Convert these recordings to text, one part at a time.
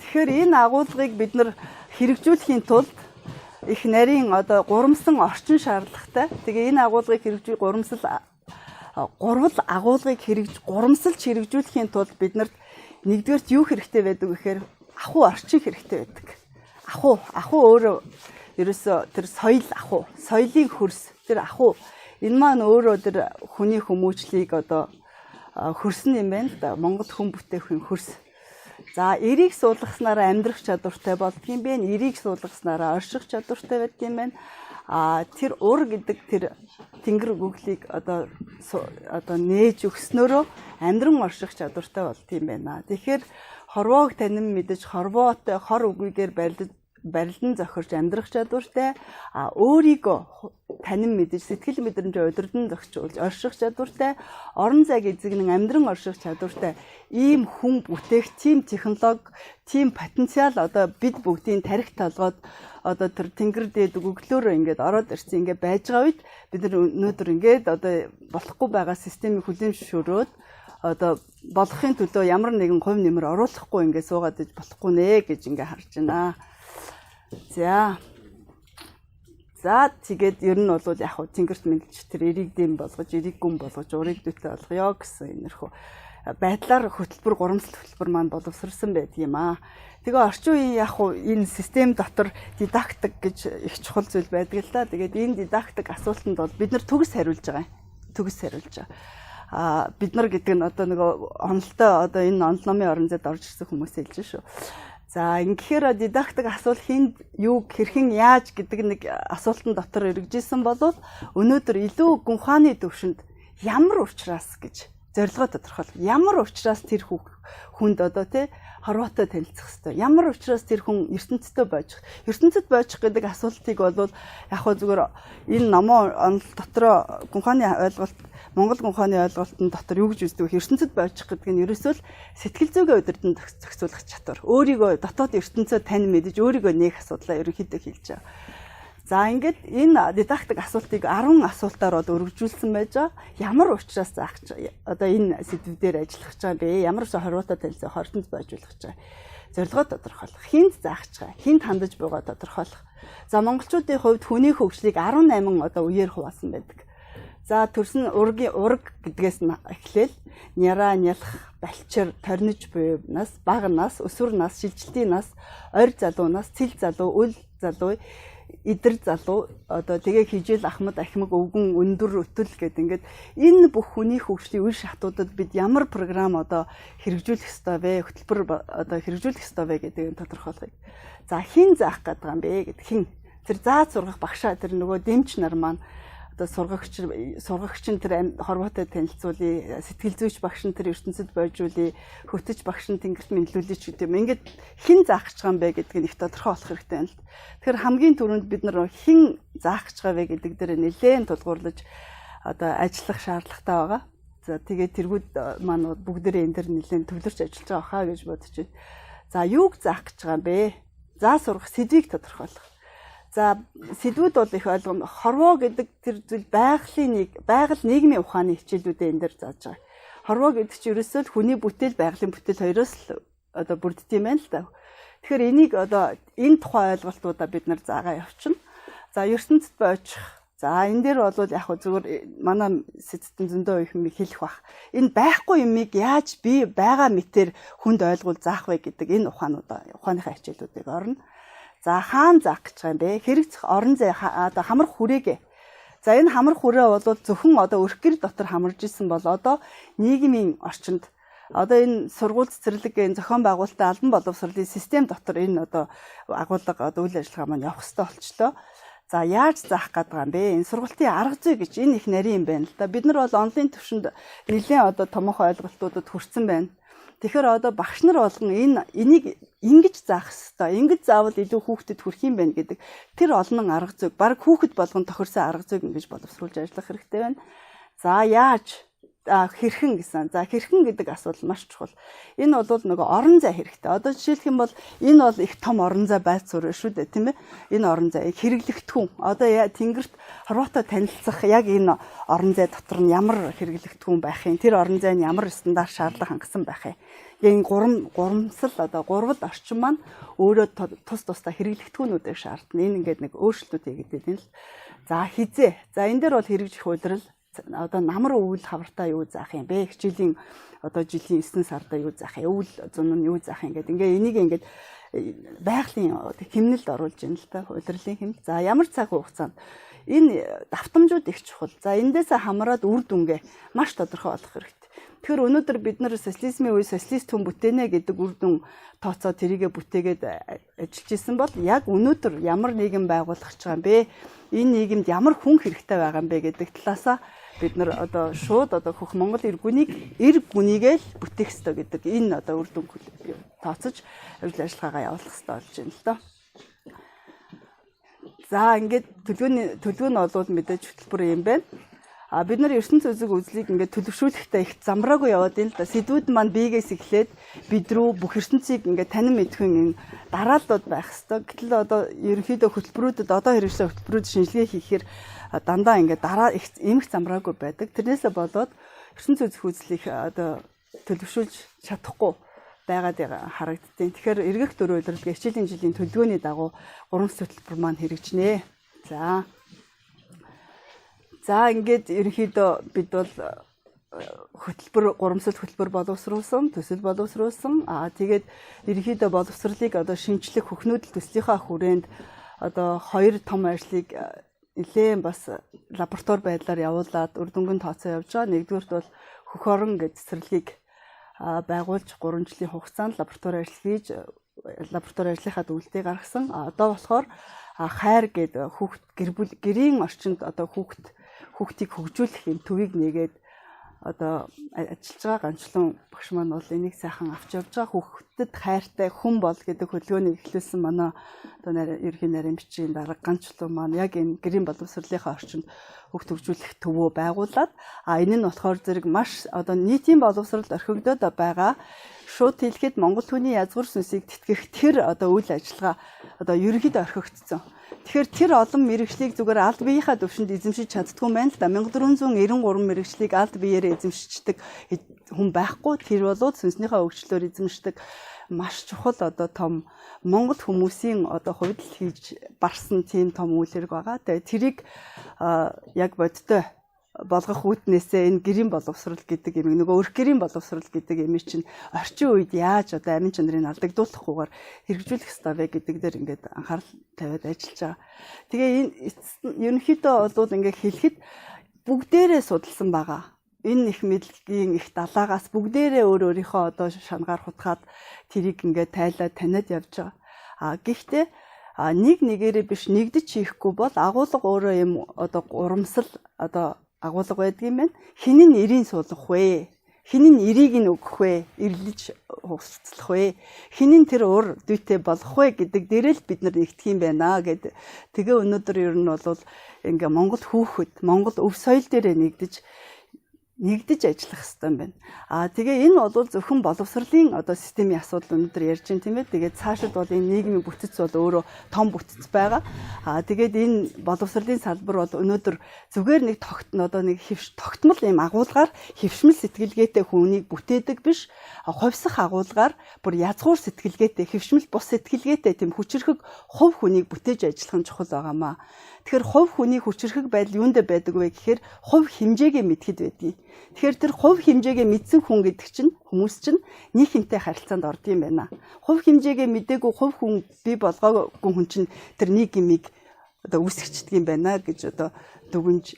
Тэгэхээр энэ агуулгыг бид нар хэрэгжүүлэхийн тулд их нарийн одоо гурамсан орчин шаардлагатай. Тэгээ энэ агуулгыг хэрэгжүүлэх гурвал агуулгыг гурамсалж хэрэгжүүлэхийн тулд биднэрт нэгдүгээрт юу хэрэгтэй байдаг гэхээр ахуй орчин хэрэгтэй байдаг. Ахуй өөрөө ерөөсө тэр соёлын хөрс, тэр ахуй энэ маань өөрөө тэр хүний хүмүүжлийг одоо хөрсөн юм байна л да. Монгол хүн бүтээх хөрс. За эрийг суулгаснараа амьдрах чадвартай болдгийм бэ. Эрийг суулгаснараа орших чадвартай байдгийм байна. Тэр ур гэдэг тэр тэнгэр гүглийг одоо нээж өгснөөрөө амьдран орших чадвартай болдгийм байна. Тэгэхээр хорвоог танин мэдэж хорвоотой хор үгүйгээр барилдан зохирч амьдрах чадвартай, өөрийгөө танин мэдэж сэтгэл мэдрэмжээ удирдан зохицуулж орших чадвартай, орон зайг эзэгнэн амьдран орших чадвартай ийм хүн бүтээх тийм технологи, тийм потенциал одоо бид бүгдийн тарих толгойд одоо тэр тэнгэр дээд өглөөрөө ингээд ороод ирсэн ингээд байж байгаа үед бид нар өнөөдөр ингээд одоо болохгүй байгаа системийг хүлээмжшөөрөөд одоо болохын төлөө ямар нэгэн хувь нэмэр оруулахгүй ингээд суугаад иж болохгүй нэ гэж ингээд харж байна. За тэгээд ер нь бол яг хөө тэнгэрт мэдлж тэр эрийг дэм болгож, эрийг гүн болгож, урыг дэвтэй болгоё гэсэн иймэрхүү байдлаар хөтөлбөр гурамсал хөтөлбөр маань боловсрсан байдаг юм аа. Тэгээ орчин үеийн яг хөө энэ систем дотор дидактик гэж их чухал зүйл байдаг л да. Тэгээд энэ дидактик асуултанд бол бид нар төгс хариулж байгаа юм. Бид нар гэдэг нь одоо нөгөө онолтой одоо энэ онол номын орон зайд орж ирсэн хүмүүс хэлж шүү. За ингэхээр дидактик асуулт хинд юу хэрхэн яаж гэдэг нэг асуултан дотор эргэжсэн бол өнөөдөр илүү гүн ухааны төвшөнд ямар учраас гэж зорилгоо тодорхойлох. Ямар учраас тэр хүнд одоо тий хорвоотой танилцах хэрэгтэй. Ямар учраас тэр хүн ертөнцид бойчих. Ертөнцид бойчих гэдэг асуултыг бол яг хөө зүгээр энэ номон онол дотроо гүн ухааны ойлголт Монгол гүн ухааны ойлголтын дотор юу гэж үздэг вэ? Ертөнцид бойчих гэдэг нь ерөөсөө л сэтгэл зүйн удирдан зохицуулах чадвар. Өөрийгөө дотоод ертөнцөө тань мэдэж өөрийгөө нээх асуудлаа ерөнхийдөө хэлж байгаа. За ингээд энэ дидактик асуултыг 10 асуултаар өргөжүүлсэн байж байгаа. Ямар учраас заах одоо энэ сэдвээр ажиллах гэж байгаа бэ? Ямар ч хорвоотой танилцах, хортонд бойжуулах гэж байгаа. Зорилгоо тодорхойлох, хинт заах гэж байгаа, хинт хандаж буйгаа тодорхойлох. За монголчуудын хувьд хүний хөгжлийг 18 үеэр хуваасан байдаг. За төрсөн ураг гэдгээс нь эхлээл няра, нялх, балчир, торниж буй нас, бага нас, өсвөр нас, шилжилтийн нас, ойр залуу нас, цэл залуу, үл залуу, идэр залуу одоо тэгээ хижил ахмад ахмаг өвгөн өндөр өтөл гэдэг ингээд энэ бүх хүний хөгжлийн үе шатуудад бид ямар програм одоо хэрэгжүүлэх ёстой вэ? Хөтөлбөр одоо хэрэгжүүлэх ёстой вэ гэдгийг тодорхойлохыг. За хин заах гэдэг юм бэ гэдэг хин. Тэр зааж сургах багшаа тэр нөгөө дэмч нар маань одоо сургагч нь тэр хорвоотой танилцуулъя, сэтгэл зүйч багш нь тэр ертөнцид бойжуулъя, хөтөч багш нь тэнгэрт мэдлүүлээч гэдэг юм. Ингээд хэн заах гэж байгаа юм бэ гэдгийг их тодорхой болох хэрэгтэй байна л. Тэгэхээр хамгийн түрүүнд бид нар хэн заах гэж байгаа вэ гэдэг дээр нэлээд тулгуурлаж одоо ажиллах шаардлагатай байгаа. За тэгээд тэргүүд маань бүгдээрээ энэ төр нэлээд төвлөрч ажиллаж байгаа хаа гэж бодож байна. За юуг заах гэж байгаа юм бэ? За сурах сэдвийг тодорхойлох. За сэдвүүд бол их ойлгом. Хорвоо гэдэг тэр зүйл байгаль нийгмийн ухааны хичээлүүдээ энэ дээр зааж байгаа. Хорвоо гэдэг чинь ерөөсөө л хүний бүтээл, байгалийн бүтээл хоёроос л одоо бүрддэг юм байна л да. Тэгэхээр энийг одоо энэ тухай ойлголтуудаа бид нар заагаа явуулчихна. За ертөнцид бойчих. За энэ дээр бол яг зүгээр манай сэдвтэн зөндөө их юм хэлэх бах. Энэ байхгүй юмыг яаж би байгаа мэтэр хүнд ойлгуул заах вэ гэдэг энэ ухааныхаа хичээлүүдийг орно. За хаан заах гэж байгаа юм бэ? Хэрэгцэх орон зай одоо хамар хүрээгээ. За энэ хамар хүрээ бол зөвхөн одоо өрх гэр дотор хамарж исэн бол одоо нийгмийн орчинд одоо энэ сургууль цэцэрлэг зохион байгуулалтын албан боловсролын систем дотор энэ одоо агуулга одоо үйл ажиллагаа маань явах хэрэгтэй болчлоо. За яаж заах гэдэг юм бэ? Энэ сургалтын арга зүй гэж энэ их нарийн юм байна л да. Бид нар бол онлайн төвшөнд нэлээд одоо томоохон ойлголтуудад хүрсэн байна. Тэгэхээр одоо багш нар болгон энийг ингэж заах хэрэгтэй. Ингэж заавал илүү хүүхдэд хүрэх юм байна гэдэг тэр олон арга зүйг баг хүүхэд болгон тохирсон арга зүйг ингэж боловсруулж ажиллах хэрэгтэй байна. За яаж хэрхэн гэсэн. За хэрхэн гэдэг асуудал маш чухал. Энэ бол нөгөө орон зай хэрэгтэй. Одоо жишээлх юм бол энэ бол их том орон зай байцуур шүү дээ, тийм ээ. Энэ орон зай хэрэглэгдэхүүн. Одоо тэнгэрт хорвоотой танилцах яг энэ орон зай дотор нь ямар хэрэглэгдэхүүн байх юм. Тэр орон зай нь ямар стандарт шаардлага хангасан байх юм. Энэ гурамсал одоо гурвал орчин маань өөрөө тусдаа хэрэглэгдэхүүнүүдийг шаардна. Энэ ингээд нэг өөрчлөлтүүд хийгээд байна л. За хизээ. За энэ дээр бол хэрэгжих үйлрэл одоо намар өвөл хавартаа юу заах юм бэ? Хичээлийн одоо жилийн 9 сарда юу заах юм? Өвөл зун нь юу заах юм гэдэг. Энийг ингээд байгалийн хэмнэлд оруулж байна л та үйлрэлийн хэмнэл. За ямар цаг хугацаанд энэ давтамжууд их чухал. За эндээс хамраад үр дүнгээ маш тодорхой болох хэрэгтэй. Тэгэхээр өнөөдөр бид нар социализмын үе социалист хүн бүтээнэ гэдэг үр дүн тооцоо тэрийгэ бүтээгээд ажиллаж исэн бол яг өнөөдөр ямар нийгэм байгуулах гэж байгаа юм бэ? Энэ нийгэмд ямар хүн хэрэгтэй байгаа юм бэ гэдэг талаасаа бид нар одоо шууд одоо хөх Монгол эр гүнийгээ л бүтээх ёстой гэдэг энэ одоо үр дүн тооцож ажил ажиллагаагаа явуулах ёстой болж байна л доо. За ингээд төлөв нь бол мэдээж хөтөлбөр юм байна. Бид нар ертөнц үзэг үзлийг ингээд төлөвшүүлэхдээ их замраагүй яваад энэ л да. Сэдвүүд маань биегээс эхлээд бид рүү бүх ертөнцийг ингээд танин мэдхэн энэ дарааллууд байх хэвээр. Гэтэл одоо ерөнхийдөө хөтөлбөрүүдэд одоо хэрэгжлэх хөтөлбөрүүд шинжилгээ хийхээр дандаа ингээд дараа их эмх замраагүй байдаг. Тэрнээсээ болоод ертөнц үзэх үзлийг одоо төлөвшүүлж чадахгүй байгаад харагдтiin. Тэгэхээр эргэх дөрөв үйлрэлгээ хичээлийн жилийн төлөвлөгөөний дагуу гурван хөтөлбөр маань хэрэгжинэ. За ингээд ерөнхийдөө бид бол гурамсал хөтөлбөр боловсруулсан, төсөл боловсруулсан. Тэгээд ерөнхийдөө боловсролыг одоо шинжлэх хөхнүүдэл төслийнхаа хүрээнд одоо 2 том ажлыг нэлээд бас лаборатори байдлаар явуулаад үр дүнгийн тооцоо явж байгаа. Нэгдүгürt бол хөх орон гэж цэцэрлэгийг байгуулж 3 жилийн хугацаанд лаборатори ажил хийж лаборатори ажлынхаа дүгнэлтийг гаргасан. Одоо болохоор хайр гэдэг хүүхд гэрийн орчинд одоо хүүхдийг хөгжүүлэх юм төвийг нэгээд одоо ажиллаж байгаа ганчлан багш маань бол энийг сайхан авч явж байгаа. Хүүхдэд хайртай хүн бол гэдэг хөдөлгөөнийг эхлүүлсэн манай одоо ерхий нарийн бичгийн дарга ганчлан маань яг энэ гэрийн боловсролынхаа орчинд хүүхд хөгжүүлэх төвөө байгуулад энэ нь болохоор зэрэг маш одоо нийтийн боловсролд орхигдоод байгаа. Шууд хэлэхэд Монгол хүний язгуур сүнсийг тэтгэх тэр одоо үйл ажиллагаа одоо ерөнхийдөө орхигдсон. Тэгэхээр тэр олон мэрэгчлийг зүгээр аль биеийнхаа төвшөнд эзэмшиж чаддгүй байна л да. 1493 мэрэгчлийг аль биеэрээ эзэмшдэг хүн байхгүй. Тэр болоод сүнснийхээ өвчлөөр эзэмшдэг маш чухал одоо том Монгол хүмүүсийн одоо хувьд л хийж барсан тийм том үйл хэрэг байгаа. Тэгээ тэрийг яг бодтой болгох үүднээсээ энэ гэрийн боловсрол гэдэг юм нөгөө өрх гэрийн боловсрол гэдэг юм чинь орчин үед яаж одоо амин чанарыг алдагдуулахгүйгээр хэрэгжүүлэх ёстой вэ гэдэг дээр ингээд анхаарал тавиад ажиллаж байгаа. Тэгээ энэ ерөнхийдөө бол ингээд хэлэхэд бүгдээрээ судалсан байгаа. Энэ их мэдлэгийн их далаагаас бүгдээрээ өөрийнхөө одоо шангаар хутгаад тэрийг ингээд тайлаад таниад явж байгаа. Гэхдээ нэг нэгээрээ биш нэгдэж хийхгүй бол агуулга өөрөө юм одоо урамсал одоо агуулга байдгийм байна. Хин нь эрийн суулгах вэ? Хин нь эрийг нь өгөх вэ? Эрлэж хувцлах вэ? Хин нь тэр ур дүйтэй болох вэ гэдэг дээрээ л бид нар нэгдэх юм байна гэд. Тэгээ өнөөдөр ер нь бол ингээ Монгол хүүхэд, Монгол өв соёл дээрээ нэгдэж ажиллах хэрэгтэй юм байна. Тэгээ энэ бол зөвхөн боловсролын одоо системийн асуудал өнөөдөр ярьж байна тийм ээ. Тэгээд цаашид бол энэ нийгмийн бүтэц бол өөрөө том бүтэц байгаа. Тэгээд энэ боловсролын салбар бол өнөөдөр зүгээр нэг тогтмол юм агуулгаар хэвшмэл сэтгэлгээтэй хүнийг бүтээдэг биш. Хувьсах агуулгаар бүр язгуур сэтгэлгээтэй, хэвшмэл бус сэтгэлгээтэй тийм хүчирхэг хувь хүнийг бүтээж ажиллах нь чухал байгаамаа. Тэгэхээр хувь хүний хүчирхэг байдал юундэ байдаг вэ гэхээр хувь хэмжээгээ мэдхэд байдгийг. Тэгэхээр тэр хувь хэмжээгээ мэдсэн хүн гэдэг чинь хүмүүс чинь нэг хинтэй харилцаанд орд юм байна. Хувь хэмжээгээ мэдээгүй хувь хүн бий болгоогүй хүн чинь тэр нэг юмыг одоо үүсгэждэг юм байна гэж одоо дүгнж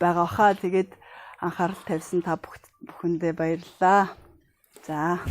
байгаа хаа. Тэгээд анхаарал тавьсан та бүхэндээ баярлалаа. За.